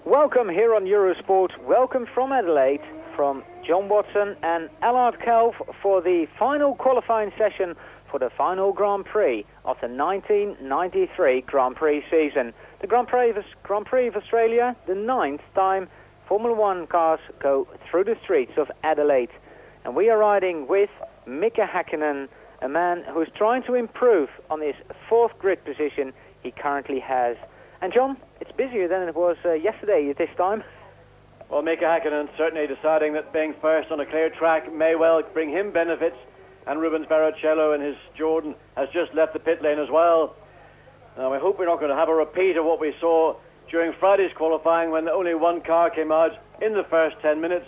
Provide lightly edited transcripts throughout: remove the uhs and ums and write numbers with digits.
Welcome here on Eurosport. Welcome from Adelaide, from John Watson and Allard Kalff for the final qualifying session for the final Grand Prix of the 1993 Grand Prix season. The Grand Prix of Australia, the 9th time Formula One cars go through the streets of Adelaide. And we are riding with Mika Hakkinen, a man who is trying to improve on his 4th grid position he currently has. And John, it's busier than it was yesterday at this time. Well, Mika Hakkinen certainly deciding that being first on a clear track may well bring him benefits, and Rubens Barrichello in his Jordan has just left the pit lane as well. Now, I hope we're not going to have a repeat of what we saw during Friday's qualifying when only one car came out in the first 10 minutes.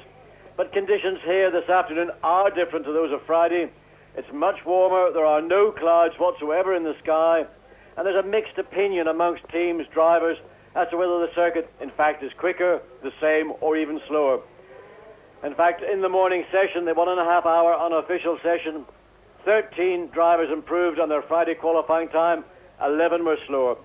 But conditions here this afternoon are different to those of Friday. It's much warmer, there are no clouds whatsoever in the sky, and there's a mixed opinion amongst teams, drivers, as to whether the circuit, in fact, is quicker, the same, or even slower. In fact, in the morning session, the 1.5 hour unofficial session, 13 drivers improved on their Friday qualifying time, 11 were slower.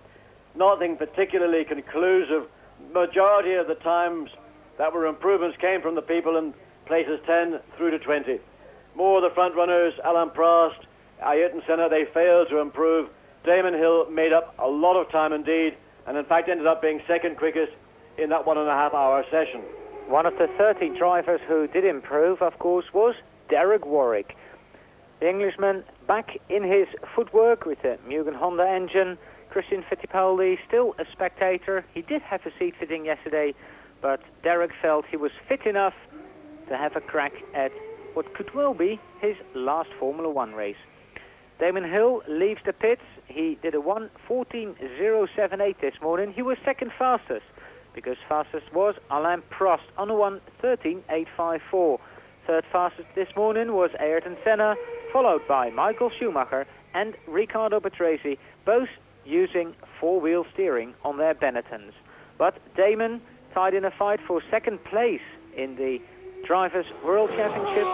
Nothing particularly conclusive. Majority of the times that were improvements came from the people in places 10 through to 20. More of the front runners, Alain Prost, Ayrton Senna, they failed to improve. Damon Hill made up a lot of time indeed, and in fact ended up being second quickest in that 1.5 hour session. One of the 30 drivers who did improve, of course, was Derek Warwick. The Englishman back in his footwork with the Mugen Honda engine. Christian Fittipaldi still a spectator. He did have a seat fitting yesterday, but Derek felt he was fit enough to have a crack at what could well be his last Formula One race. Damon Hill leaves the pits. He did a 1:14.078 this morning. He was second fastest, because fastest was Alain Prost on a 1:13.854. Third fastest this morning was Ayrton Senna, followed by Michael Schumacher and Riccardo Patrese, both using four-wheel steering on their Benettons. But Damon tied in a fight for second place in the Drivers' World Championship.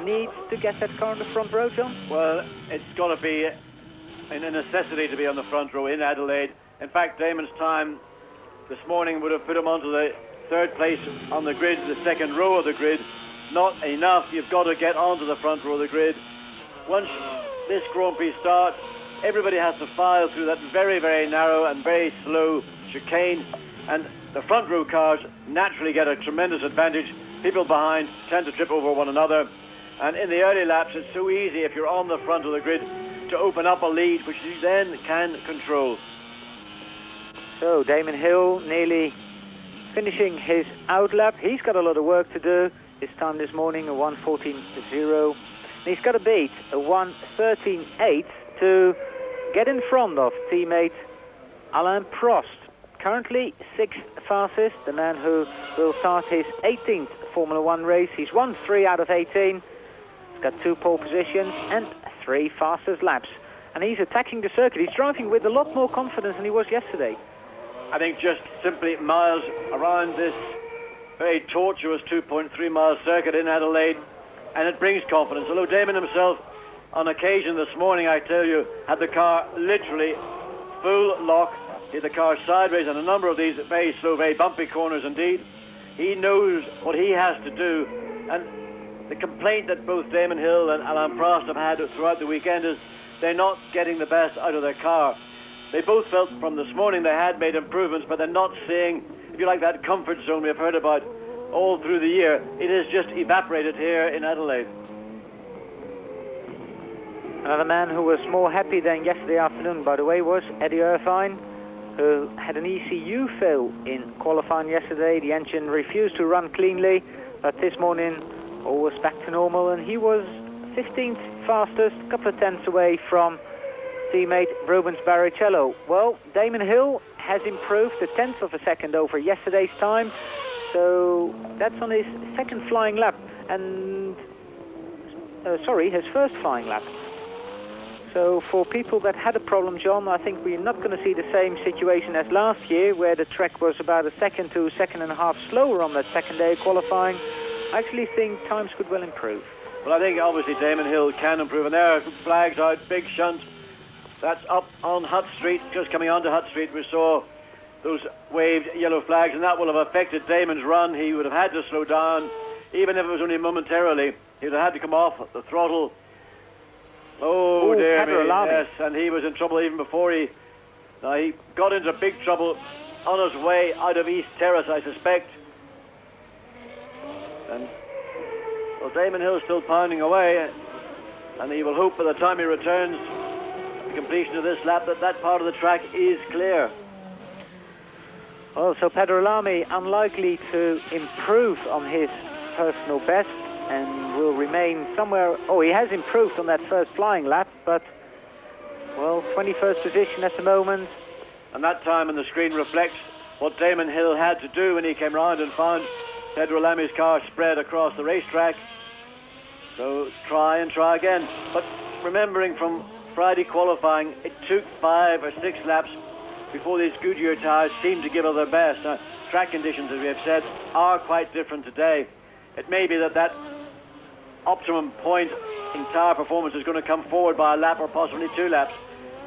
Needs to get that car on the front row, John? Well, it's got to be a necessity to be on the front row in Adelaide. In fact, Damon's time this morning would have put him onto the third place on the grid, the second row of the grid. Not enough. You've got to get onto the front row of the grid. Once this Grand Prix starts, everybody has to file through that very, very narrow and very slow chicane, and the front row cars naturally get a tremendous advantage. People behind tend to trip over one another, and in the early laps it's so easy if you're on the front of the grid to open up a lead which you then can control. So Damon Hill nearly finishing his out lap. He's got a lot of work to do. His time this morning a 1:14.0. He's got to beat a 1:13.8 to get in front of teammate Alain Prost, currently 6th fastest, the man who will start his 18th Formula One race. He's won 3 out of 18. He's got 2 pole positions and 3 fastest laps. And he's attacking the circuit. He's driving with a lot more confidence than he was yesterday. I think just simply miles around this very tortuous 2.3 mile circuit in Adelaide, and it brings confidence. Although Damon himself, on occasion this morning, I tell you, had the car literally full lock. He had the car sideways on a number of these very slow, very bumpy corners indeed. He knows what he has to do, and the complaint that both Damon Hill and Alain Prost have had throughout the weekend is they're not getting the best out of their car. They both felt from this morning they had made improvements, but they're not seeing, if you like, that comfort zone we've heard about all through the year. It has just evaporated here in Adelaide. Another man who was more happy than yesterday afternoon, by the way, was Eddie Irvine, who had an ECU fail in qualifying yesterday. The engine refused to run cleanly, but this morning all was back to normal, and he was 15th fastest, a couple of tenths away from teammate Rubens Barrichello. Well, Damon Hill has improved a tenth of a second over yesterday's time, so that's on his second flying lap, and his first flying lap. So for people that had a problem, John, I think we're not going to see the same situation as last year, where the track was about a second to a second and a half slower on that second day of qualifying. I actually think times could well improve. Well, I think obviously Damon Hill can improve, and there are flags out, big shunt. That's up on Hutt Street, just coming onto Hutt Street. We saw those waved yellow flags, and that will have affected Damon's run. He would have had to slow down, even if it was only momentarily. He would have had to come off the throttle. Oh, dear me, yes, and he was in trouble even before he got into big trouble on his way out of East Terrace, I suspect. And, well, Damon Hill still pounding away, and he will hope by the time he returns the completion of this lap that part of the track is clear. Well, so Pedro Lamy unlikely to improve on his personal best and will remain somewhere. Oh, he has improved on that first flying lap, but, well, 21st position at the moment. And that time on the screen reflects what Damon Hill had to do when he came round and found Pedro Lamy's car spread across the racetrack. So try and try again. But remembering from Friday qualifying, it took 5 or 6 laps before these Goodyear tyres seemed to give it their best. Now, track conditions, as we have said, are quite different today. It may be that optimum point in tyre performance is going to come forward by a lap or possibly 2 laps.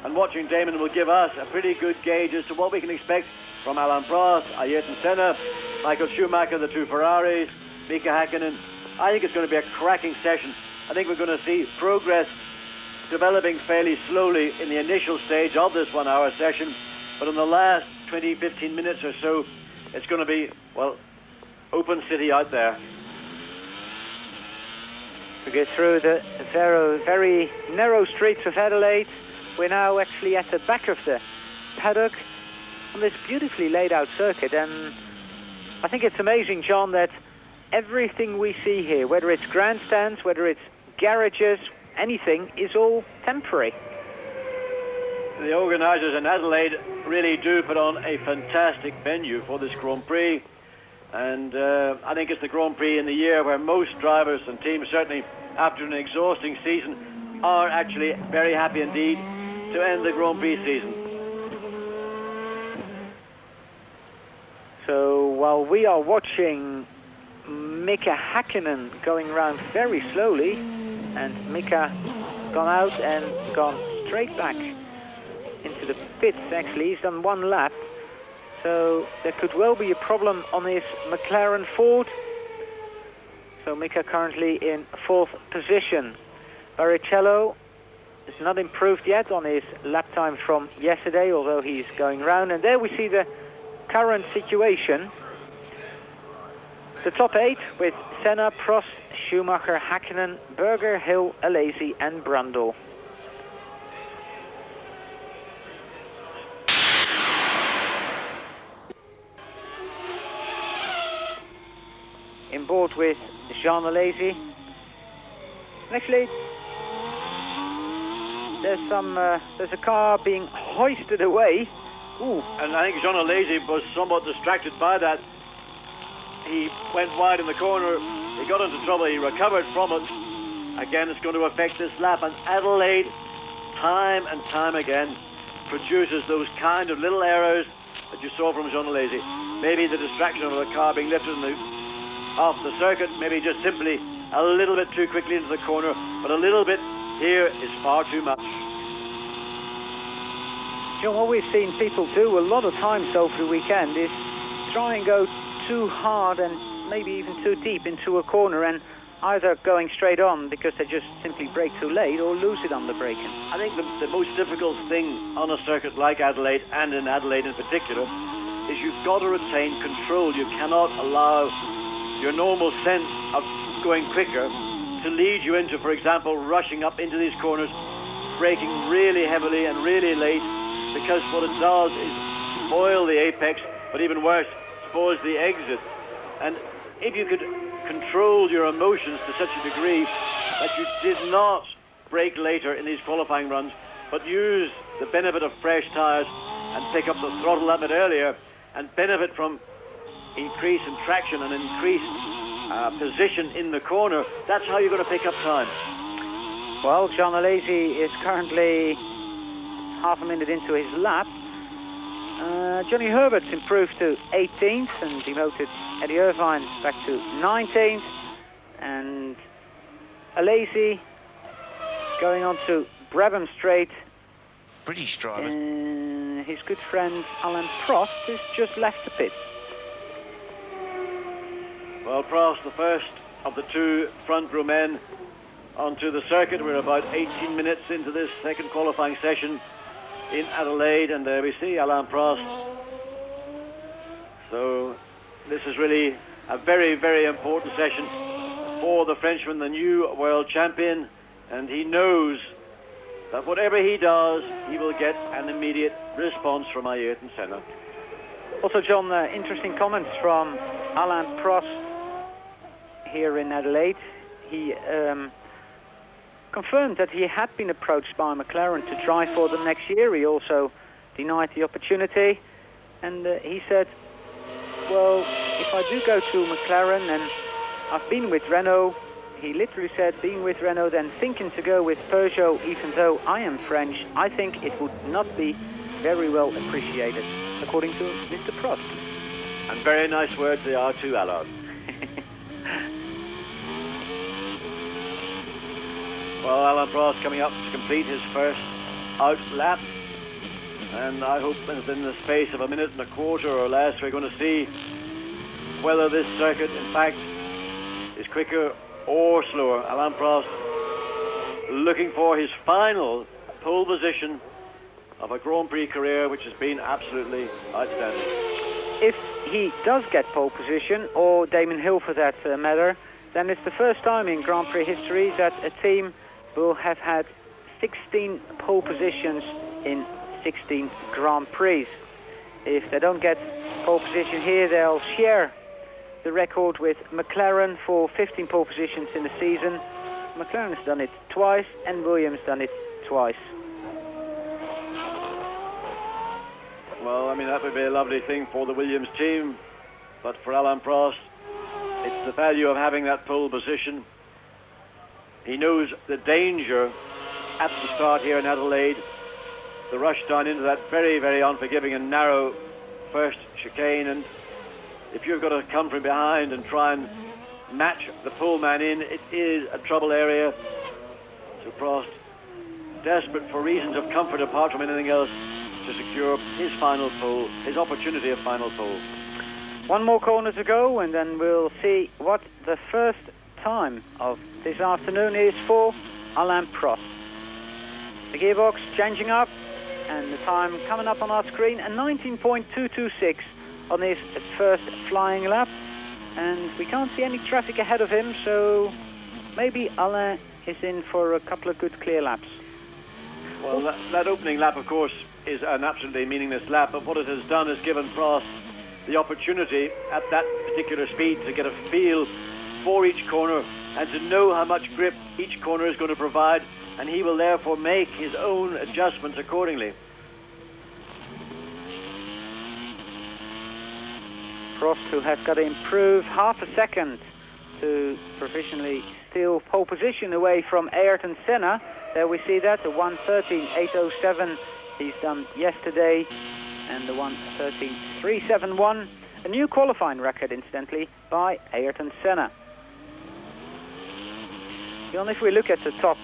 And watching Damon will give us a pretty good gauge as to what we can expect from Alain Prost, Ayrton Senna, Michael Schumacher, the 2 Ferraris, Mika Hakkinen. I think it's going to be a cracking session. I think we're going to see progress developing fairly slowly in the initial stage of this 1-hour session. But in the last 20, 15 minutes or so, it's going to be, well, open city out there. We get through the very narrow streets of Adelaide. We're now actually at the back of the paddock on this beautifully laid out circuit, and I think it's amazing, John, that everything we see here, whether it's grandstands, whether it's garages, anything, is all temporary. The organisers in Adelaide really do put on a fantastic venue for this Grand Prix, and I think it's the Grand Prix in the year where most drivers and teams, certainly after an exhausting season, are actually very happy indeed to end the Grand Prix season. So while we are watching Mika Hakkinen going around very slowly, and Mika gone out and gone straight back into the pits. Actually, he's done 1 lap, so there could well be a problem on his McLaren Ford. So Mika currently in 4th position. Barrichello is not improved yet on his lap time from yesterday, although he's going round. And there we see the current situation. The top 8 with Senna, Prost, Schumacher, Hakkinen, Berger, Hill, Alesi and Brundle. In board with Jean Alesi. Actually, there's a car being hoisted away. Ooh. And I think Jean Alesi was somewhat distracted by that. He went wide in the corner, he got into trouble, he recovered from it. Again, it's going to affect this lap, and Adelaide, time and time again, produces those kind of little errors that you saw from Jean Alesi. Maybe the distraction of the car being lifted off the circuit, maybe just simply a little bit too quickly into the corner, but a little bit here is far too much. John, what we've seen people do a lot of times over the weekend is try and go too hard and maybe even too deep into a corner, and either going straight on because they just simply brake too late or lose it on the braking. I think the most difficult thing on a circuit like Adelaide, and in Adelaide in particular, is you've got to retain control. You cannot allow your normal sense of going quicker to lead you into, for example, rushing up into these corners, braking really heavily and really late, because what it does is spoil the apex, but even worse, spoils the exit. And if you could control your emotions to such a degree that you did not brake later in these qualifying runs, but use the benefit of fresh tyres and pick up the throttle a bit earlier and benefit from increase in traction and increased position in the corner, that's how you're going to pick up time. Well, Jean Alesi is currently half a minute into his lap. Johnny Herbert's improved to 18th and demoted Eddie Irvine back to 19th. And Alesi going on to Brabham Straight. British driver. his good friend Alain Prost has just left the pit. Well, Prost, the first of the two front row men onto the circuit. We're about 18 minutes into this second qualifying session in Adelaide, and there we see Alain Prost. So this is really a very, very important session for the Frenchman, the new world champion, and he knows that whatever he does, he will get an immediate response from Ayrton Senna. Also, John, interesting comments from Alain Prost here in Adelaide. He confirmed that he had been approached by McLaren to drive for them next year. He also denied the opportunity, and he said, well, if I do go to McLaren, and I've been with Renault, he literally said, being with Renault, then thinking to go with Peugeot, even though I am French, I think it would not be very well appreciated, according to Mr. Prost. And very nice words they are too, Allard. Well, Alain Prost coming up to complete his first out lap, and I hope within the space of a minute and a quarter or less we're going to see whether this circuit in fact is quicker or slower. Alain Prost looking for his final pole position of a Grand Prix career, which has been absolutely outstanding. If he does get pole position, or Damon Hill for that matter, then it's the first time in Grand Prix history that a team will have had 16 pole positions in 16 Grand Prix. If they don't get pole position here, they'll share the record with McLaren for 15 pole positions in the season. McLaren has done it twice, and Williams done it twice. Well, I mean, that would be a lovely thing for the Williams team, but for Alain Prost, it's the value of having that pole position. He knows the danger at the start here in Adelaide, the rush down into that very, very unforgiving and narrow first chicane, and if you've got to come from behind and try and match the pole man in, it is a trouble area. So Prost, desperate for reasons of comfort apart from anything else, to secure his final pole, his opportunity of final pole. One more corner to go, and then we'll see what the first time of this afternoon is for Alain Prost. The gearbox changing up, and the time coming up on our screen, a 19.226 on his first flying lap, and we can't see any traffic ahead of him, so maybe Alain is in for a couple of good clear laps. Well, that opening lap, of course, is an absolutely meaningless lap, but what it has done is given Prost the opportunity at that particular speed to get a feel for each corner and to know how much grip each corner is going to provide, and he will therefore make his own adjustments accordingly. Prost, who has got to improve half a second to provisionally steal pole position away from Ayrton Senna. There we see that, the 1:13.807 he's done yesterday, and the 1:13.371, a new qualifying record, incidentally, by Ayrton Senna. John, if we look at the top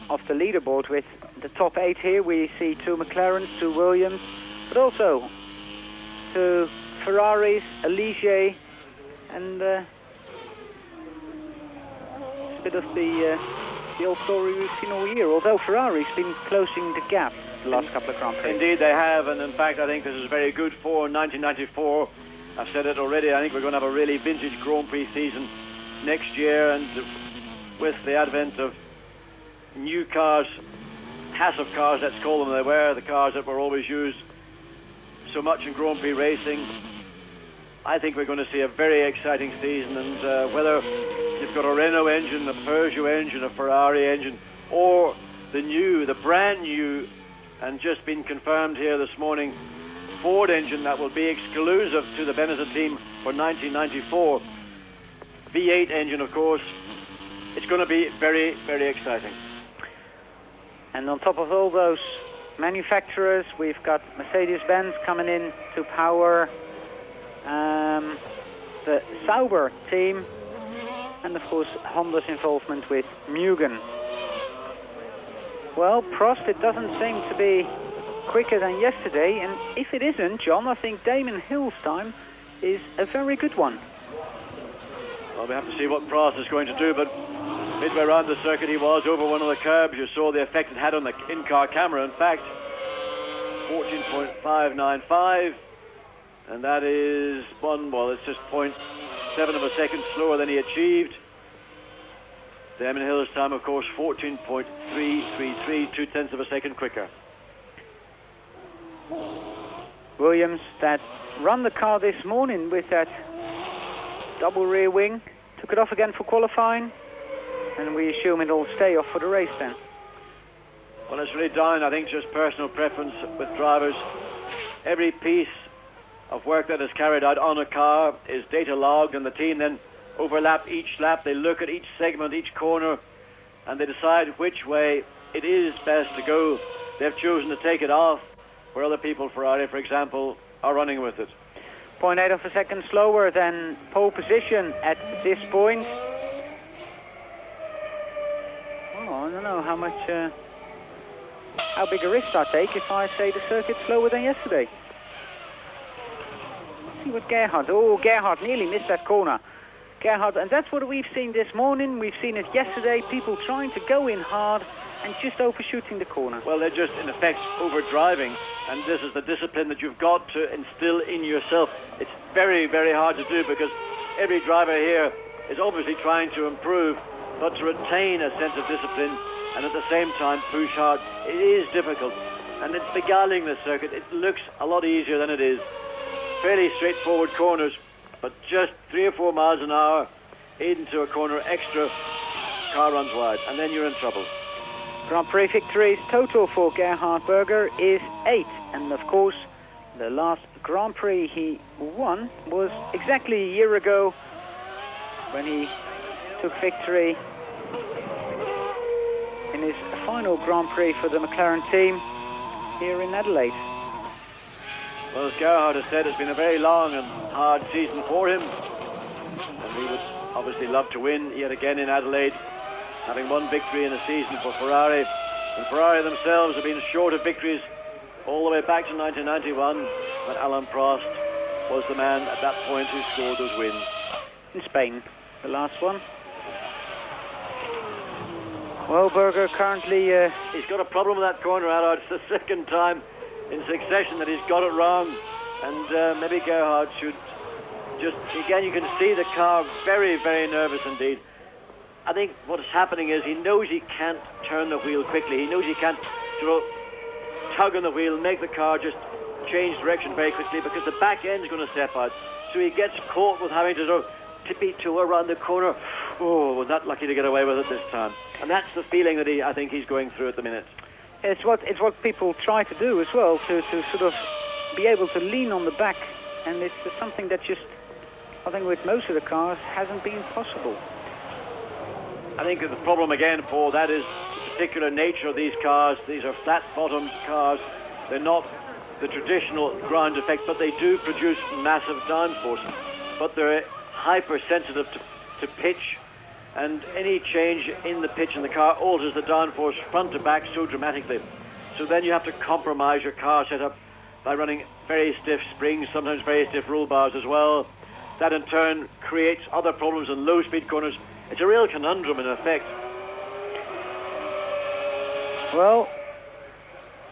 of the leaderboard with the top 8 here, we see 2 McLarens, 2 Williams, but also 2 Ferraris, Alesi, and it's a bit of the old story we've seen all year, although Ferrari's been closing the gap the last couple of Grand Prix. Indeed they have, and in fact I think this is very good for 1994. I've said it already, I think we're going to have a really vintage Grand Prix season next year, and with the advent of new cars, Haas-of cars, let's call them, they were the cars that were always used so much in Grand Prix racing. I think we're going to see a very exciting season, and whether you've got a Renault engine, a Peugeot engine, a Ferrari engine, or the brand new, and just been confirmed here this morning, Ford engine that will be exclusive to the Benetton team for 1994. V8 engine, of course. It's going to be very, very exciting. And on top of all those manufacturers, we've got Mercedes-Benz coming in to power the Sauber team, and of course Honda's involvement with Mugen. Well, Prost, it doesn't seem to be quicker than yesterday, and if it isn't, John, I think Damon Hill's time is a very good one. Well, we have to see what Prost is going to do, but midway around the circuit he was over one of the curbs. You saw the effect it had on the in-car camera. In fact, 14.595, and that is it's just 0.7 of a second slower than he achieved. Damon Hill's time, of course, 14.333, 2/10 of a second quicker. Williams, that run the car this morning with that double rear wing, took it off again for qualifying, and we assume it'll stay off for the race then. Well, it's really down, I think, just personal preference with drivers. Every piece of work that is carried out on a car is data logged, and the team then overlap each lap. They look at each segment, each corner, and they decide which way it is best to go. They've chosen to take it off, where other people, Ferrari, for example, are running with it. 0.8 of a second slower than pole position at this point. Oh, I don't know how much, how big a risk I take if I say the circuit's slower than yesterday. Let's see what Gerhard. Oh, Gerhard nearly missed that corner. Gerhard, and that's what we've seen this morning. We've seen it yesterday. People trying to go in hard and just overshooting the corner. Well, they're just, in effect, overdriving, and this is the discipline that you've got to instill in yourself. It's very, very hard to do because every driver here is obviously trying to improve, but to retain a sense of discipline and at the same time push hard, it is difficult. And it's beguiling the circuit. It looks a lot easier than it is. Fairly straightforward corners, but just 3 or 4 miles an hour into a corner extra, car runs wide, and then you're in trouble. Grand Prix victories total for Gerhard Berger is 8, and of course the last Grand Prix he won was exactly a year ago when he took victory in his final Grand Prix for the McLaren team here in Adelaide. Well, as Gerhard has said, it's been a very long and hard season for him, and he would obviously love to win yet again in Adelaide, having won victory in a season for Ferrari. And Ferrari themselves have been short of victories all the way back to 1991, when Alain Prost was the man at that point who scored those wins. In Spain, the last one. Well, Berger currently... He's got a problem with that corner, Allard. It's the second time in succession that he's got it wrong, and maybe Gerhard should just... Again, you can see the car very, very nervous indeed. I think what's happening is he knows he can't turn the wheel quickly. He knows he can't sort of tug on the wheel, make the car just change direction very quickly because the back end is going to step out. So he gets caught with having to sort of tippy-toe around the corner. Oh, was not lucky to get away with it this time. And that's the feeling that I think he's going through at the minute. It's what people try to do as well, to sort of be able to lean on the back. And it's something that just, I think with most of the cars, hasn't been possible. I think the problem again, Paul, that is the particular nature of these cars. These are flat-bottomed cars. They're not the traditional ground effect, but they do produce massive downforce. But they're hypersensitive to pitch, and any change in the pitch in the car alters the downforce front to back so dramatically. So then you have to compromise your car setup by running very stiff springs, sometimes very stiff roll bars as well. That in turn creates other problems in low-speed corners. It's a real conundrum in effect. Well,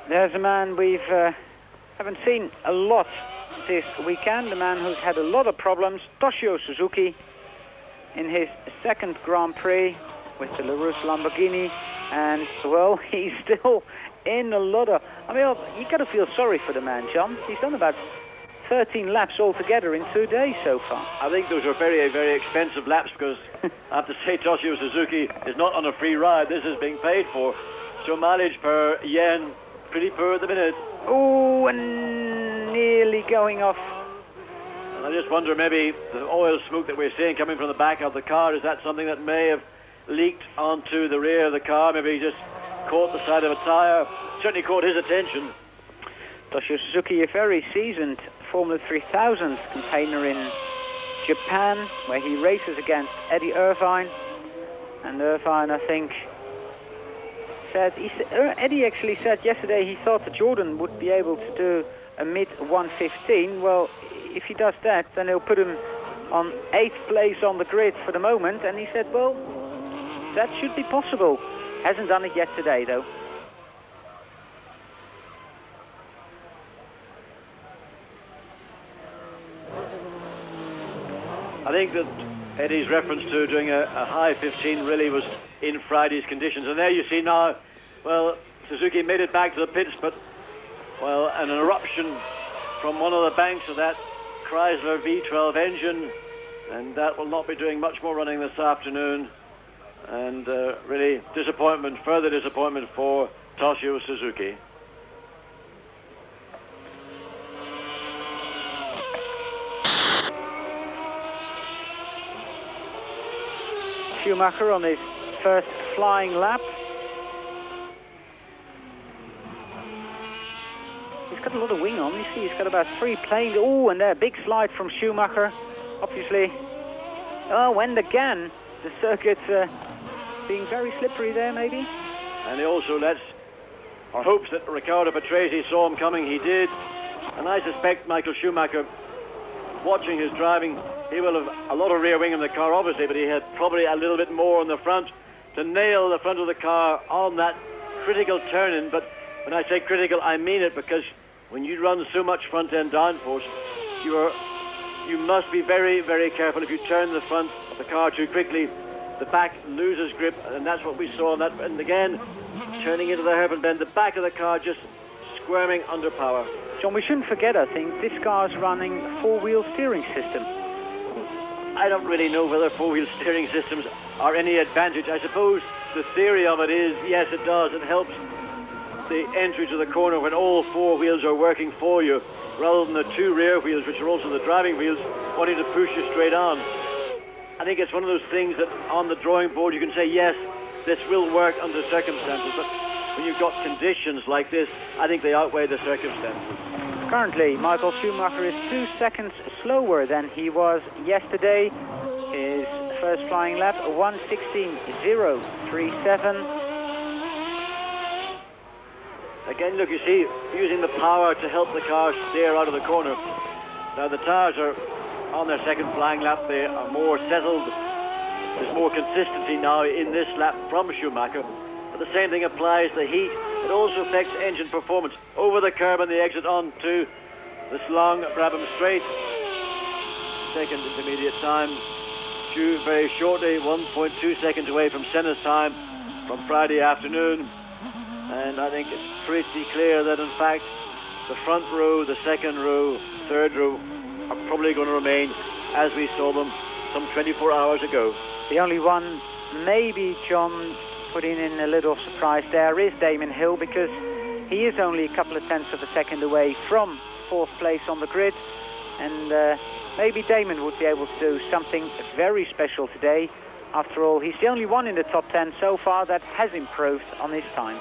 there's a man we've haven't seen a lot this weekend, a man who's had a lot of problems, Toshio Suzuki, in his second Grand Prix with the LaRousse Lamborghini, and well, he's still in a lot of... I mean, you got to feel sorry for the man, John. He's done about 13 laps altogether in 2 days so far. I think those are very, very expensive laps because I have to say Toshio Suzuki is not on a free ride. This is being paid for. So mileage per yen, pretty poor at the minute. Oh, and nearly going off. And I just wonder, maybe the oil smoke that we're seeing coming from the back of the car, is that something that may have leaked onto the rear of the car? Maybe he just caught the side of a tyre. Certainly caught his attention. Toshio Suzuki, a very seasoned Formula 3000 campaigner in Japan, where he races against Eddie Irvine. And Irvine, I think, said, Eddie actually said yesterday he thought that Jordan would be able to do a mid 1:15. Well, if he does that, then he'll put him on 8th place on the grid for the moment. And he said, well, that should be possible. Hasn't done it yet today, though. I think that Eddie's reference to doing a high 15 really was in Friday's conditions. And there you see now, well, Suzuki made it back to the pits, but, well, an eruption from one of the banks of that Chrysler V12 engine, and that will not be doing much more running this afternoon. And really disappointment, further disappointment for Toshio Suzuki. Schumacher on his first flying lap. He's got a lot of wing on. You see, he's got about 3 planes. Oh, and there, big slide from Schumacher. Obviously, oh, and again, the circuit's being very slippery there, maybe. And he also lets hopes that Riccardo Patrese saw him coming. He did. And I suspect Michael Schumacher, watching his driving, he will have a lot of rear wing in the car, obviously, but he had probably a little bit more on the front to nail the front of the car on that critical turn-in. But when I say critical, I mean it, because when you run so much front-end downforce, you must be very, very careful. If you turn the front of the car too quickly, the back loses grip, and that's what we saw. And again, turning into the hairpin bend, the back of the car just squirming under power. John, we shouldn't forget, I think, this car's running a 4-wheel steering system. I don't really know whether 4-wheel steering systems are any advantage. I suppose the theory of it is, yes, it does. It helps the entry to the corner when all 4 wheels are working for you, rather than the 2 rear wheels, which are also the driving wheels, wanting to push you straight on. I think it's one of those things that on the drawing board you can say, yes, this will work under circumstances, but when you've got conditions like this, I think they outweigh the circumstances. Currently, Michael Schumacher is 2 seconds slower than he was yesterday. His first flying lap, 1:16.037. Again, look, you see, using the power to help the car steer out of the corner. Now, the tires are on their second flying lap. They are more settled. There's more consistency now in this lap from Schumacher. But the same thing applies to heat. It also affects engine performance. Over the curb and the exit onto this long Brabham Straight. Second intermediate time due very shortly, 1.2 seconds away from Senna's time from Friday afternoon. And I think it's pretty clear that, in fact, the front row, the second row, third row are probably going to remain as we saw them some 24 hours ago. The only one, maybe, John, putting in a little surprise there is Damon Hill, because he is only a couple of tenths of a second away from 4th place on the grid. And maybe Damon would be able to do something very special today. After all, he's the only one in the top 10 so far that has improved on his time.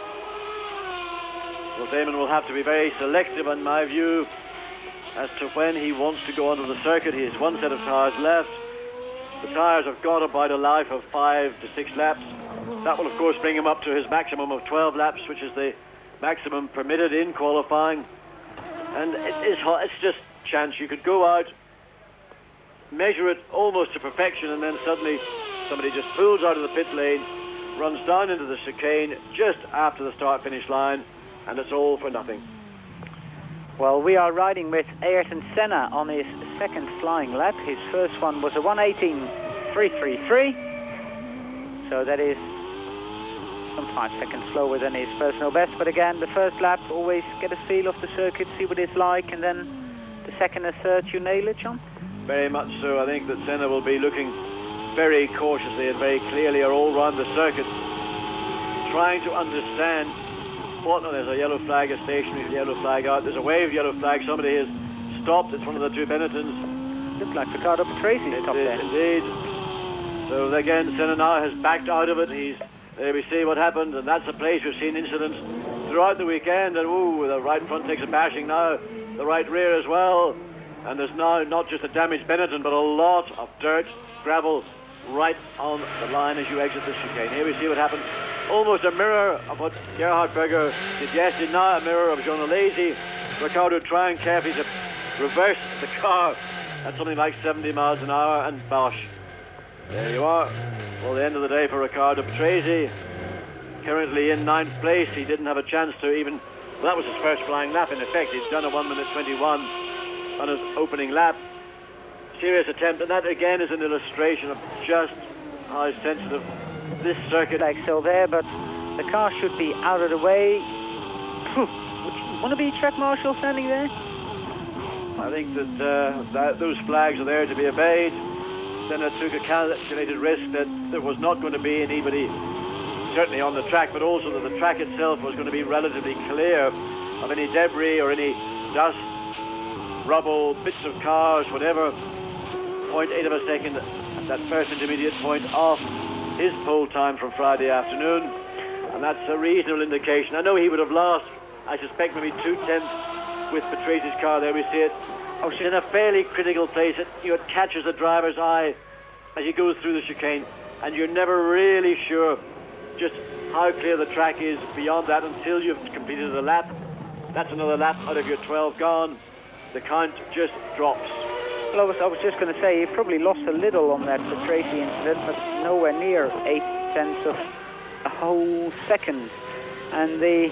Well, Damon will have to be very selective, in my view, as to when he wants to go onto the circuit. He has 1 set of tyres left. The tyres have got about a life of 5 to 6 laps. That will, of course, bring him up to his maximum of 12 laps, which is the maximum permitted in qualifying. And it's just chance. You could go out, measure it almost to perfection, and then suddenly somebody just pulls out of the pit lane, runs down into the chicane just after the start-finish line, and it's all for nothing. Well, we are riding with Ayrton Senna on his second flying lap. His first one was a 1:18.333. So that is some 5 seconds slower than his personal best. But again, the first lap, always get a feel of the circuit, see what it's like, and then the second and third, you nail it, John? Very much so. I think that Senna will be looking very cautiously and very clearly all around the circuit, trying to understand what. No, there's a yellow flag, a stationary yellow flag out. There's a wave yellow flag. Somebody has stopped. It's one of the 2 Benettons. Looks like Riccardo Patrese stopped there. Indeed. So again, Senna now has backed out of it. There we see what happened, and that's a place we've seen incidents throughout the weekend. And the right front takes a bashing now, the right rear as well. And there's now not just a damaged Benetton, but a lot of dirt, gravel, right on the line as you exit the chicane. Here we see what happened. almost a mirror of what Gerhard Berger did yesterday, now a mirror of Jean Alesi. Ricciardo trying carefully to reverse the car at something like 70 miles an hour, and bosh. There you are. Well, the end of the day for Riccardo Patrese. Currently in 9th place. He didn't have a chance to even... Well, that was his first flying lap, in effect. He'd done a 1:21 on his opening lap. Serious attempt, and that again is an illustration of just how sensitive this circuit... Like still there, but the car should be out of the way. Would you want to be track marshal standing there? I think that those flags are there to be obeyed. Senna took a calculated risk that there was not going to be anybody certainly on the track, but also that the track itself was going to be relatively clear of any debris or any dust, rubble, bits of cars, whatever. 0.8 of a second at that first intermediate point off his pole time from Friday afternoon, and that's a reasonable indication. I know he would have lost, I suspect, maybe 2/10 with Patrase's car there. We see it. Oh, she's in a fairly critical place. It catches the driver's eye as he goes through the chicane, and you're never really sure just how clear the track is beyond that until you've completed a lap. That's another lap out of your 12 gone. The count just drops. Well, I was just going to say, he probably lost a little on that Patrese incident, but nowhere near 8/10 of a whole second. And the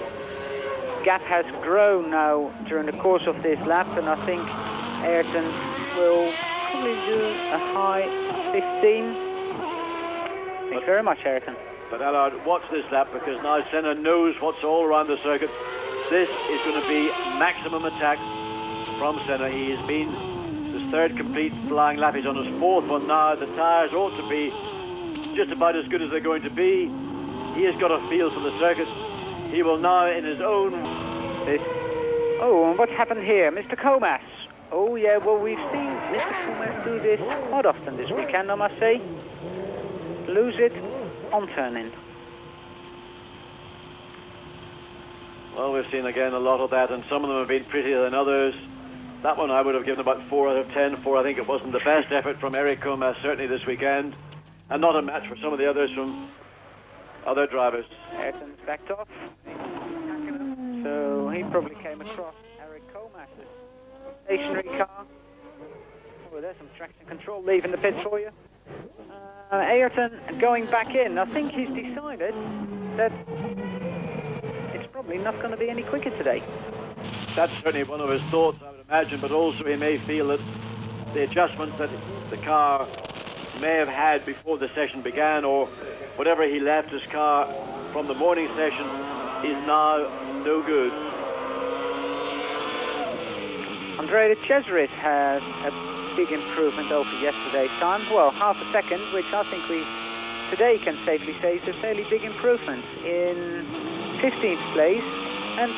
gap has grown now during the course of this lap, and I think Ayrton will probably do a high 15. Thank you very much, Ayrton. But Allard, watch this lap, because now Senna knows what's all around the circuit. This is going to be maximum attack from Senna. He has been his third complete flying lap. He's on his fourth one now. The tyres ought to be just about as good as they're going to be. He has got a feel for the circuit. He will now, in his own... Oh, and what happened here? Mr. Comas. Oh, yeah, well, we've seen Mr. Comas do this quite often this weekend, I must say. Lose it on turn-in. Well, we've seen again a lot of that, and some of them have been prettier than others. That one I would have given about 4 out of 10 for. I think it wasn't the best effort from Eric Comas, certainly this weekend, and not a match for some of the others from other drivers. Ayrton's backed off. So he probably came across Eric Comas' stationary car. Oh, there's some traction control leaving the pits for you. Ayrton going back in. I think he's decided that it's probably not going to be any quicker today. That's certainly one of his thoughts, I would imagine, but also he may feel that the adjustments that the car may have had before the session began, or whatever he left his car from the morning session, is now no good. Andrea Cesaris has a big improvement over yesterday's time. Well, half a second, which I think we today can safely say is a fairly big improvement. In 15th place, and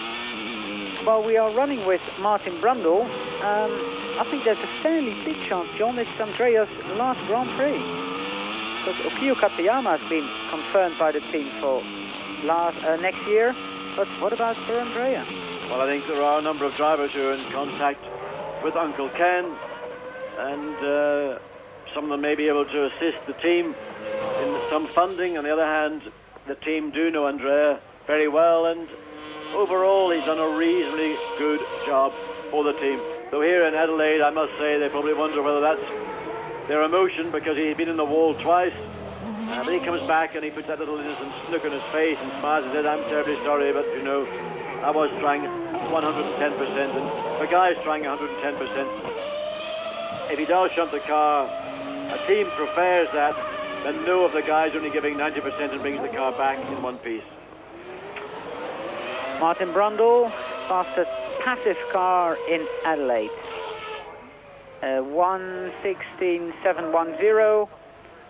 while we are running with Martin Brundle, I think there's a fairly big chance, John, it's Andrea's last Grand Prix. Because Okio Katayama has been confirmed by the team for next year, but what about for Andrea? Well, I think there are a number of drivers who are in contact with Uncle Ken, and some of them may be able to assist the team in some funding. On the other hand, the team do know Andrea very well, and overall he's done a reasonably good job for the team. Though here in Adelaide, I must say, they probably wonder whether that's their emotion, because he's been in the wall twice. But he comes back and he puts that little innocent look on his face and smiles and says, "I'm terribly sorry, but you know, I was trying 110%, and the guy's trying 110%. If he does shunt the car, a team prefers that than know of the guys only giving 90% and brings the car back in one piece." Martin Brundle, fastest passive car in Adelaide. 1:16.710,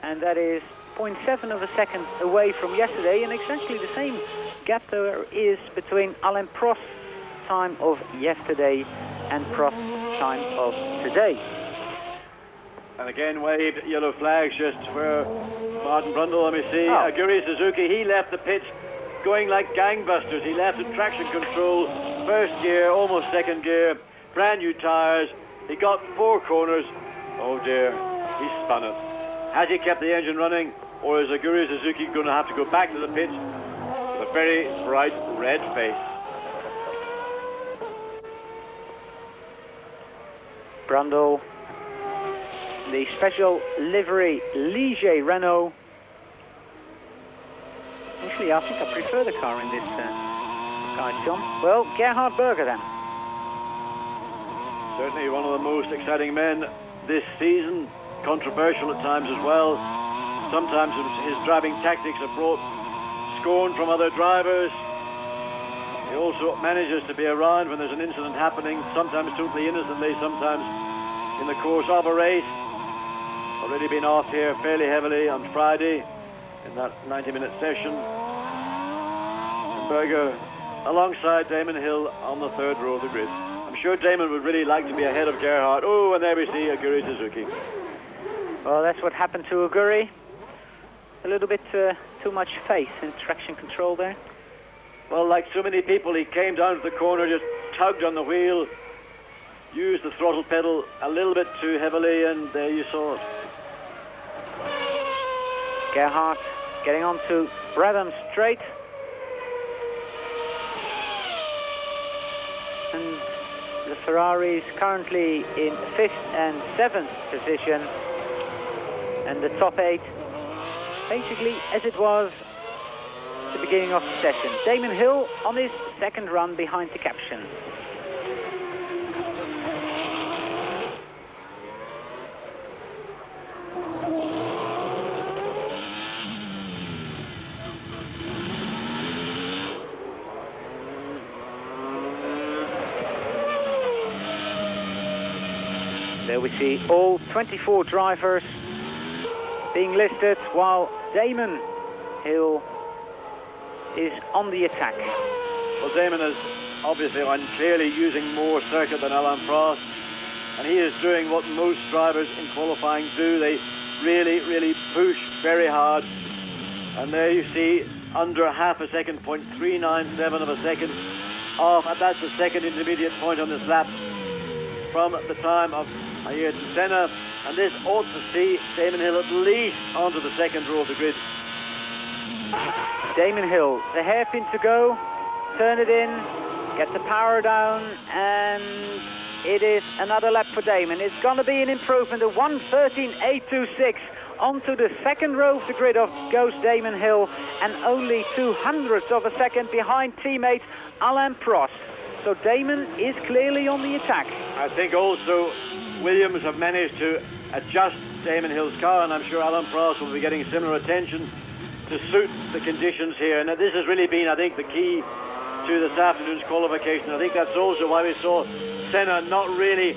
and that is 0.7 of a second away from yesterday, and exactly the same gap there is between Alain Prost's time of yesterday and Prost's time of today. And again waved yellow flags just for Martin Brundle. Let me see. Aguri Suzuki, he left the pits going like gangbusters. He left in traction control, first gear, almost second gear, brand new tyres. He got 4 corners. Oh dear, he spun it. Has he kept the engine running, or is Aguri Suzuki going to have to go back to the pits a very bright red face. Brundle, the special livery Ligier Renault. Actually, I think I prefer the car in this guide, John. Well, Gerhard Berger then. Certainly one of the most exciting men this season. Controversial at times as well. Sometimes his driving tactics have brought scorn from other drivers. He also manages to be around when there's an incident happening, sometimes totally innocently, sometimes in the course of a race. Already been off here fairly heavily on Friday in that 90-minute session. And Berger alongside Damon Hill on the third row of the grid. I'm sure Damon would really like to be ahead of Gerhard. Oh, and there we see Aguri Suzuki. Well, that's what happened to Aguri. A little bit too much faith in traction control there. Well, like so many people, he came down to the corner, just tugged on the wheel, used the throttle pedal a little bit too heavily, and there you saw it. Gerhard getting on to Brabham Straight. And the Ferraris currently in 5th and 7th position. And the top 8, basically as it was at the beginning of the session. Damon Hill on his second run behind the caption. There we see all 24 drivers being listed, while Damon Hill is on the attack. Well, Damon is obviously and clearly using more circuit than Alain Prost, and he is doing what most drivers in qualifying do. They really push very hard, and there you see under half a second, 0.397 of a second off, and that's the second intermediate point on this lap from the time of Ayrton Senna, and this ought to see Damon Hill at least onto the second row of the grid. Damon Hill, the hairpin to go, turn it in, get the power down, and it is another lap for Damon. It's going to be an improvement of 1:13.826. Onto the second row of the grid goes Damon Hill, and only 0.02 of a second behind teammate Alain Prost. So Damon is clearly on the attack. I think also Williams have managed to adjust Damon Hill's car, and I'm sure Alain Prost will be getting similar attention to suit the conditions here. And this has really been, I think, the key to this afternoon's qualification. I think that's also why we saw Senna not really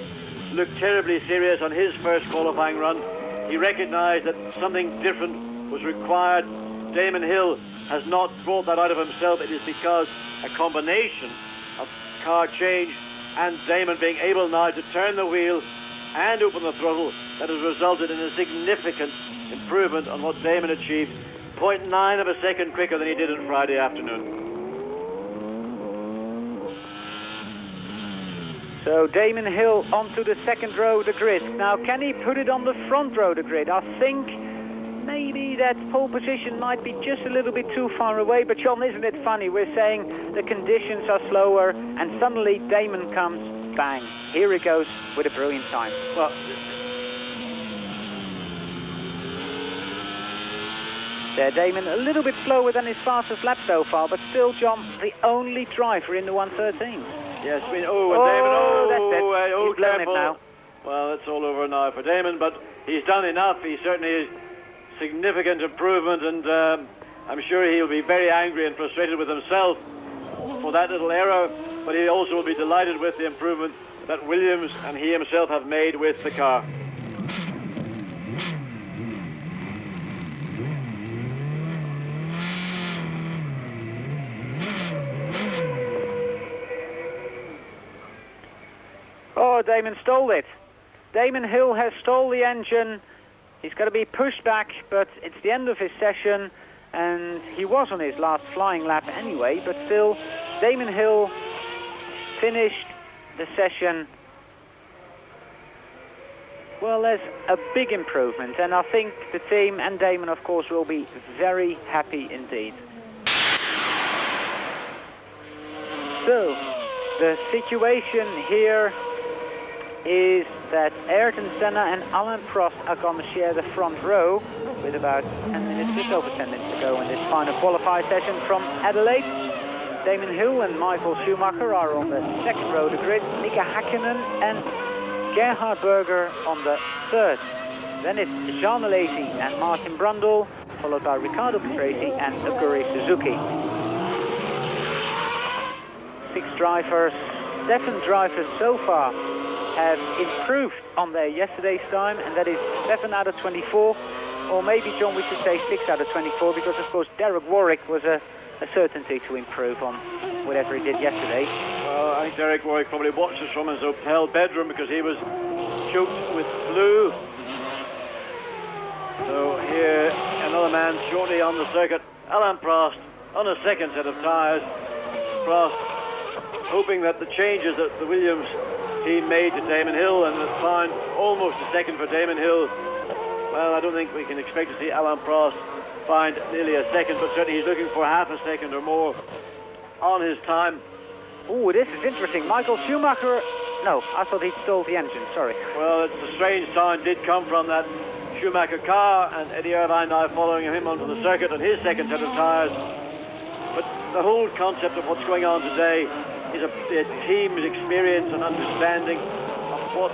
look terribly serious on his first qualifying run. He recognized that something different was required. Damon Hill has not brought that out of himself. It is because a combination of car change and Damon being able now to turn the wheel and open the throttle that has resulted in a significant improvement on what Damon achieved, 0.9 of a second quicker than he did on Friday afternoon. So Damon Hill onto the second row of the grid. Now, can he put it on the front row of the grid? I think maybe that pole position might be just a little bit too far away, but John, isn't it funny? We're saying the conditions are slower, and suddenly Damon comes, bang, here he goes with a brilliant time. Well, there, Damon, a little bit slower than his fastest lap so far, but still, John, the only driver in the 1:13. yes, Damon, that's it. He's blown it careful. now. Well, it's all over now for Damon, but he's done enough. He certainly is significant improvement, and I'm sure he'll be very angry and frustrated with himself for that little error, but he also will be delighted with the improvement that Williams and he himself have made with the car. Oh, Damon stole it. Damon Hill has stole the engine. He's got to be pushed back, but it's the end of his session, and he was on his last flying lap anyway, but still, Damon Hill finished the session. Well, there's a big improvement, and I think the team and Damon, of course, will be very happy indeed. So, the situation here is that Ayrton Senna and Alain Prost are going to share the front row with about 10 minutes, just over 10 minutes to go in this final qualifier session from Adelaide. Damon Hill and Michael Schumacher are on the second row of the grid. Mika Hakkinen and Gerhard Berger on the third. Then it's Jean Alesi and Martin Brundle, followed by Riccardo Patrese and Aguri Suzuki. 7 drivers so far have improved on their yesterday's time, and that is 7 out of 24, or maybe, John, we should say 6 out of 24, because of course Derek Warwick was a certainty to improve on whatever he did yesterday. Well, I think Derek Warwick probably watches from his hotel bedroom because he was choked with flu. So here, another man shortly on the circuit, Alain Prost, on a second set of tyres. Prost hoping that the changes that the Williams team made to Damon Hill, and found almost a second for Damon Hill. Well, I don't think we can expect to see Alain Prost find nearly a second, but certainly he's looking for half a second or more on his time. Oh, this is interesting. Michael Schumacher... No, I thought he'd stole the engine, sorry. Well, it's a strange sound did come from that Schumacher car, and Eddie Irvine now following him onto the circuit on his second set of tyres. But the whole concept of what's going on today is a team's experience and understanding of what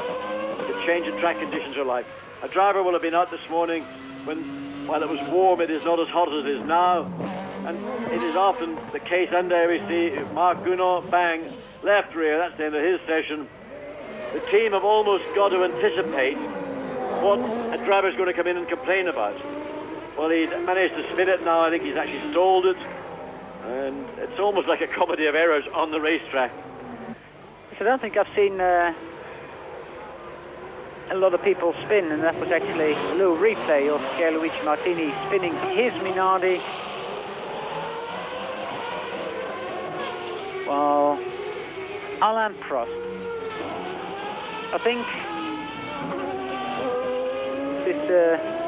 the change in track conditions are like. A driver will have been out this morning while it was warm. It is not as hot as it is now, and it is often the case. And there we see Marc Gounod, bang, left rear, that's the end of his session. The team have almost got to anticipate what a driver's going to come in and complain about. Well, he managed to spin it now. I think he's actually stalled it, and it's almost like a comedy of errors on the racetrack. I don't think I've seen a lot of people spin, and that was actually a little replay of Pierluigi Martini spinning his Minardi. Well, Alain Prost, I think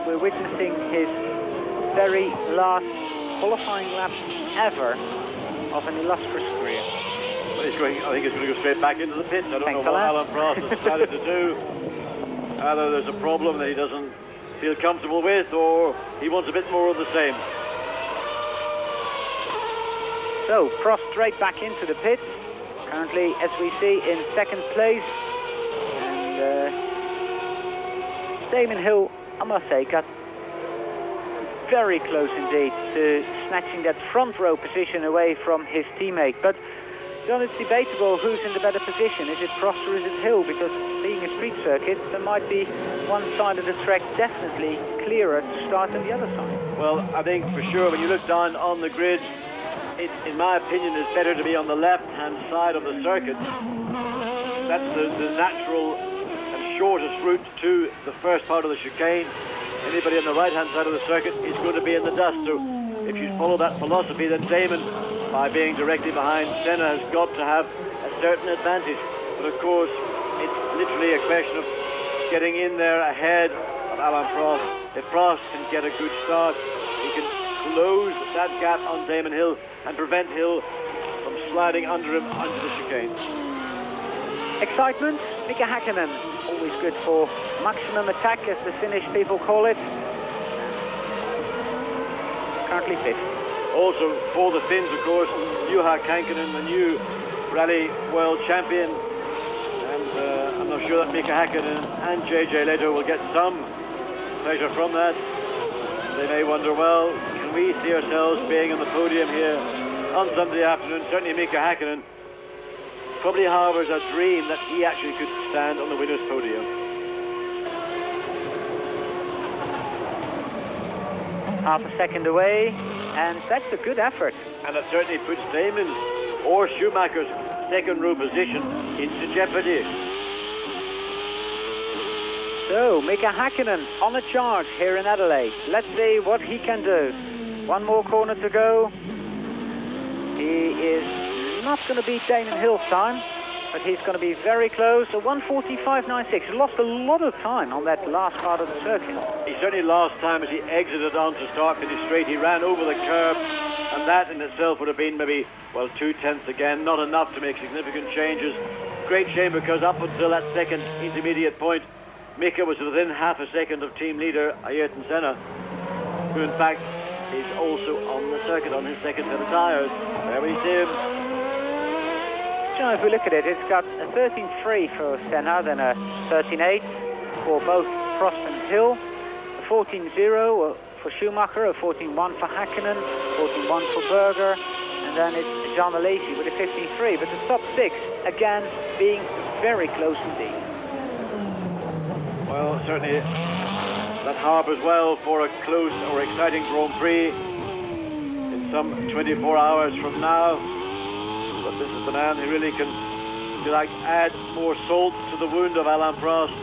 we're witnessing his very last qualifying lap ever of an illustrious career. Well, I think he's going to go straight back into the pits. I don't know what Alain Prost has decided to do. Either there's a problem that he doesn't feel comfortable with, or he wants a bit more of the same. So, Prost straight back into the pits. Currently, as we see, in second place. And Damon Hill, I must say, got very close indeed to snatching that front row position away from his teammate. But John, it's debatable who's in the better position. Is it Prost or is it Hill? Because being a street circuit, there might be one side of the track definitely clearer to start than the other side. Well, I think for sure when you look down on the grid, it, in my opinion, is better to be on the left-hand side of the circuit. That's the natural and shortest route to the first part of the chicane. Anybody on the right-hand side of the circuit is going to be in the dust. So if you follow that philosophy, then Damon, by being directly behind Senna, has got to have a certain advantage. But of course, it's literally a question of getting in there ahead of Alain Prost. If Prost can get a good start, he can close that gap on Damon Hill and prevent Hill from sliding under him onto the chicane. Excitement, Mika Hakkinen, always good for maximum attack, as the Finnish people call it. Currently fifth. Also for the Finns, of course, Juha Kankinen, the new rally world champion. And I'm not sure that Mika Hakkinen and JJ Leto will get some pleasure from that. They may wonder, well, can we see ourselves being on the podium here on Sunday afternoon? Certainly Mika Hakkinen probably harbours a dream that he actually could stand on the winner's podium. Half a second away, and that's a good effort. And it certainly puts Damon's or Schumacher's second row position into jeopardy. So, Mika Hakkinen on a charge here in Adelaide. Let's see what he can do. One more corner to go. He is not going to beat Damon Hill's time, but he's going to be very close. A 1:45.96. He lost a lot of time on that last part of the circuit. He certainly lost time as he exited onto start finish straight. He ran over the curb And that in itself would have been maybe, well, 2/10 again, not enough to make significant changes. Great shame, because up until that second intermediate point, Mika was within half a second of team leader Ayrton Senna, who in fact is also on the circuit on his second set of tyres. There we see him. So if we look at it, it's got a 13.3 for Senna, then a 13.8 for both Prost and Hill, a 14.0 for Schumacher, a 14.1 for Hakkinen, 14.1 for Berger, and then it's John Alesi with a 15.3. But the top six, again, being very close indeed. Well, certainly that harbours well for a close or exciting Grand Prix in some 24 hours from now. But this is the man who really can, if you like, add more salt to the wound of Alain Prost.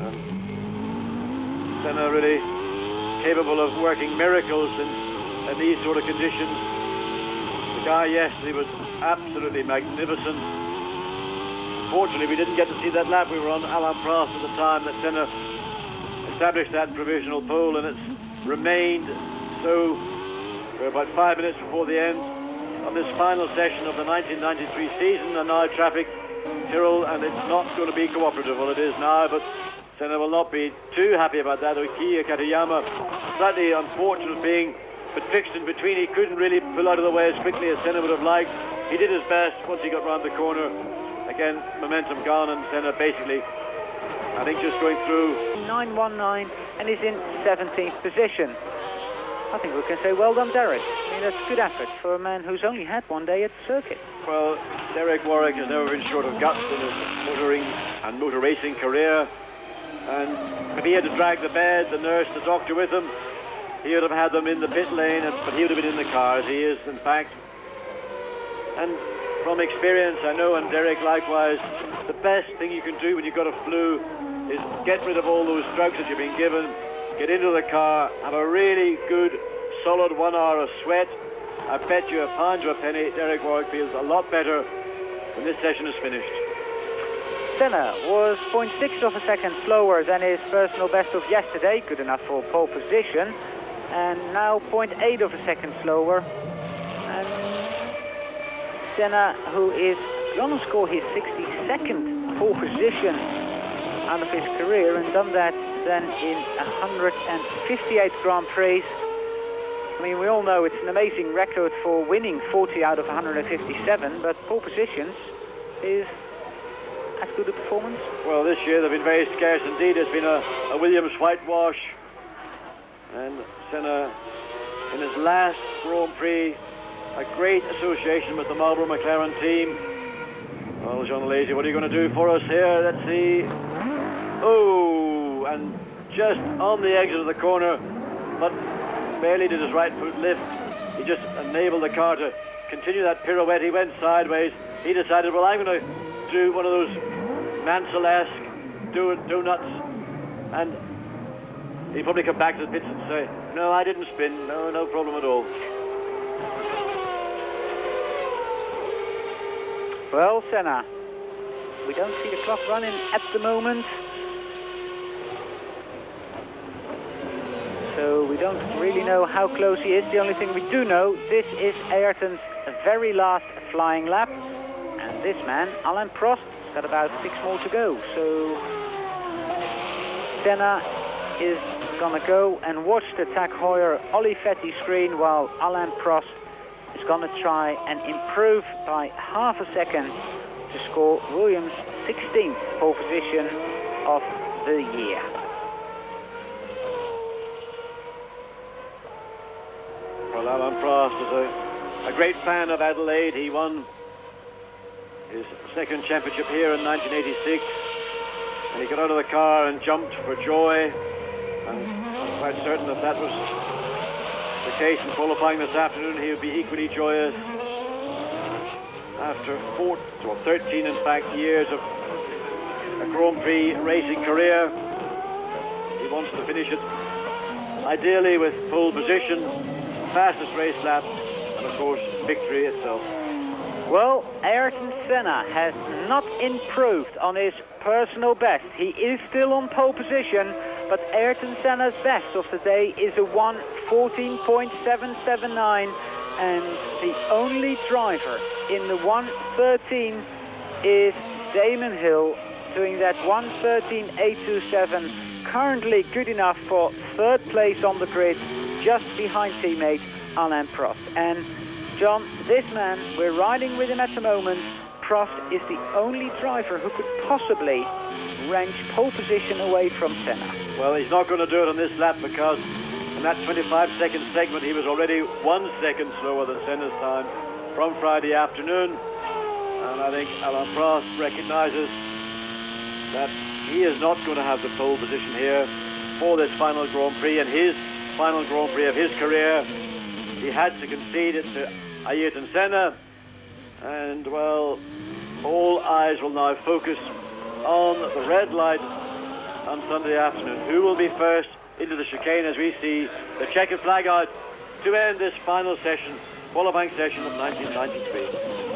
And Senna really capable of working miracles in these sort of conditions. The guy yesterday was absolutely magnificent. Fortunately, we didn't get to see that lap. We were on Alain Prost at the time that Senna established that provisional pole, and it's remained so for about 5 minutes before the end of this final session of the 1993 season. And now traffic, Tyrrell, and it's not going to be cooperative. Well, it is now, but Senna will not be too happy about that. Kiya Katayama, slightly unfortunate being betwixt and between. He couldn't really pull out of the way as quickly as Senna would have liked. He did his best once he got round the corner. Again, momentum gone, and Senna basically, I think, just going through. 9.19 and is in 17th position. I think we can say well done, Derek. I mean, that's good effort for a man who's only had one day at the circuit. Well, Derek Warwick has never been short of guts in his motoring and motor racing career. And if he had to drag the bed, the nurse, the doctor with him, he would have had them in the pit lane, but he would have been in the car, as he is, in fact. And from experience, I know, and Derek likewise, the best thing you can do when you've got a flu is get rid of all those drugs that you've been given, get into the car, have a really good, solid 1 hour of sweat. I bet you a pound to a penny, Derek Warwick feels a lot better when this session is finished. Senna was 0.6 of a second slower than his personal best of yesterday, good enough for pole position, and now 0.8 of a second slower. And Senna, who is going to score his 62nd pole position out of his career, and done that then in 158 Grand Prix. I mean, we all know it's an amazing record for winning 40 out of 157, but pole positions is as good a performance. Well, this year they've been very scarce indeed. It's been a Williams whitewash, and Senna in his last Grand Prix, a great association with the Marlboro McLaren team. Well, John Alesi, what are you going to do for us here? Let's see. Oh, and just on the exit of the corner, but barely did his right foot lift. He just enabled the car to continue that pirouette. He went sideways. He decided, well, I'm going to do one of those Mansell-esque donuts, and he'll probably come back to the pits and say, no, I didn't spin. No problem at all. Well, Senna, we don't see the clock running at the moment, so we don't really know how close he is. The only thing we do know, this is Ayrton's very last flying lap, and this man, Alain Prost, has got about 6 more to go. So Senna is going to go and watch the Tag Heuer Olivetti screen, while Alain Prost is going to try and improve by half a second to score Williams' 16th pole position of the year. Well, Alain Prost is a great fan of Adelaide. He won his second championship here in 1986, and he got out of the car and jumped for joy, and I'm quite certain that that was the case in qualifying this afternoon. He would be equally joyous after 13 in fact years of a Grand Prix racing career. He wants to finish it ideally with pole position, fastest race lap, and of course victory itself. Well, Ayrton Senna has not improved on his personal best. He is still on pole position, but Ayrton Senna's best of the day is a 1:14.779, and the only driver in the 1:13 is Damon Hill, doing that 1:13.827, currently good enough for third place on the grid, just behind teammate Alain Prost. And John, this man, we're riding with him at the moment. Prost is the only driver who could possibly range pole position away from Senna. Well, he's not going to do it on this lap, because in that 25-second segment he was already 1 second slower than Senna's time from Friday afternoon. And I think Alain Prost recognises that he is not going to have the pole position here for this final Grand Prix, and his final Grand Prix of his career. He had to concede it to Ayrton Senna, and well, all eyes will now focus on the red light on Sunday afternoon. Who will be first into the chicane as we see the checkered flag out to end this final session, qualifying session of 1993.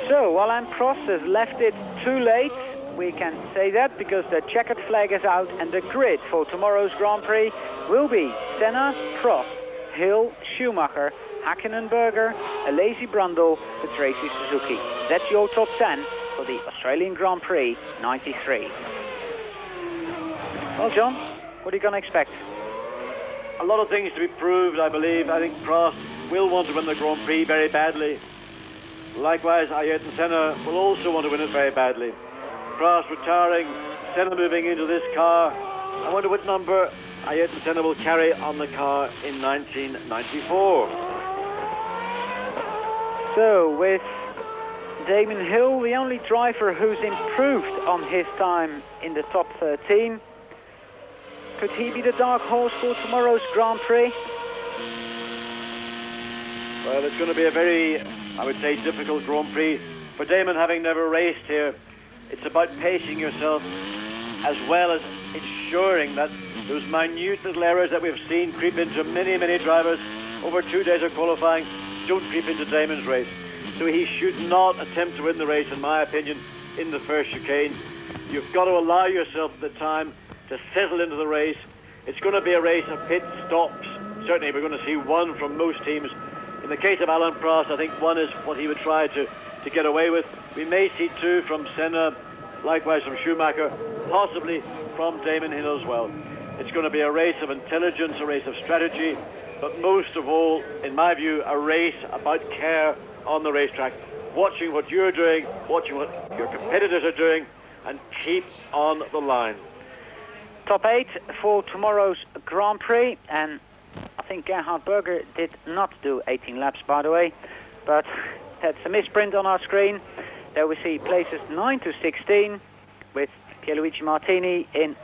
So, Alain Prost has left it too late. We can say that because the checkered flag is out, and the grid for tomorrow's Grand Prix will be Senna, Prost, Hill, Schumacher, Hakkinen, Berger, Alesi, Brundle, the Tracy, Suzuki. That's your top 10 for the Australian Grand Prix 93. Well, John, what are you going to expect? A lot of things to be proved, I believe. I think Prost will want to win the Grand Prix very badly. Likewise, Ayrton Senna will also want to win it very badly. Prost retiring, Senna moving into this car. I wonder what number Ayrton Senna will carry on the car in 1994. So, with Damon Hill, the only driver who's improved on his time in the top 13, could he be the dark horse for tomorrow's Grand Prix? Well, it's going to be a very, I would say, difficult Grand Prix for Damon, having never raced here. It's about pacing yourself, as well as ensuring that those minute little errors that we've seen creep into many, many drivers over 2 days of qualifying don't creep into Damon's race. So he should not attempt to win the race, in my opinion, in the first chicane. You've got to allow yourself the time to settle into the race. It's going to be a race of pit stops. Certainly we're going to see one from most teams. In the case of Alain Prost, I think one is what he would try to get away with. We may see two from Senna, likewise from Schumacher, possibly from Damon Hill as well. It's going to be a race of intelligence, a race of strategy, but most of all, in my view, a race about care on the racetrack. Watching what you're doing, watching what your competitors are doing, and keep on the line. Top 8 for tomorrow's Grand Prix, and I think Gerhard Berger did not do 18 laps, by the way, but that's a misprint on our screen. There we see places 9 to 16 with Pierluigi Martini in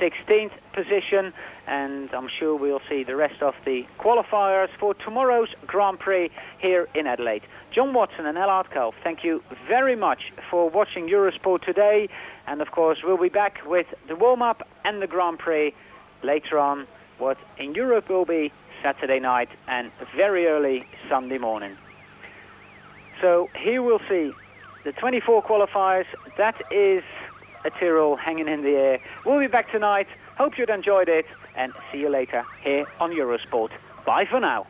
16th position, and I'm sure we'll see the rest of the qualifiers for tomorrow's Grand Prix here in Adelaide. John Watson and Allard Kalff, thank you very much for watching Eurosport today, and of course we'll be back with the warm-up and the Grand Prix later on, what in Europe will be Saturday night and very early Sunday morning. So here we'll see the 24 qualifiers. That is a Tyrrell hanging in the air. We'll be back tonight. Hope you'd enjoyed it, and see you later here on Eurosport. Bye for now.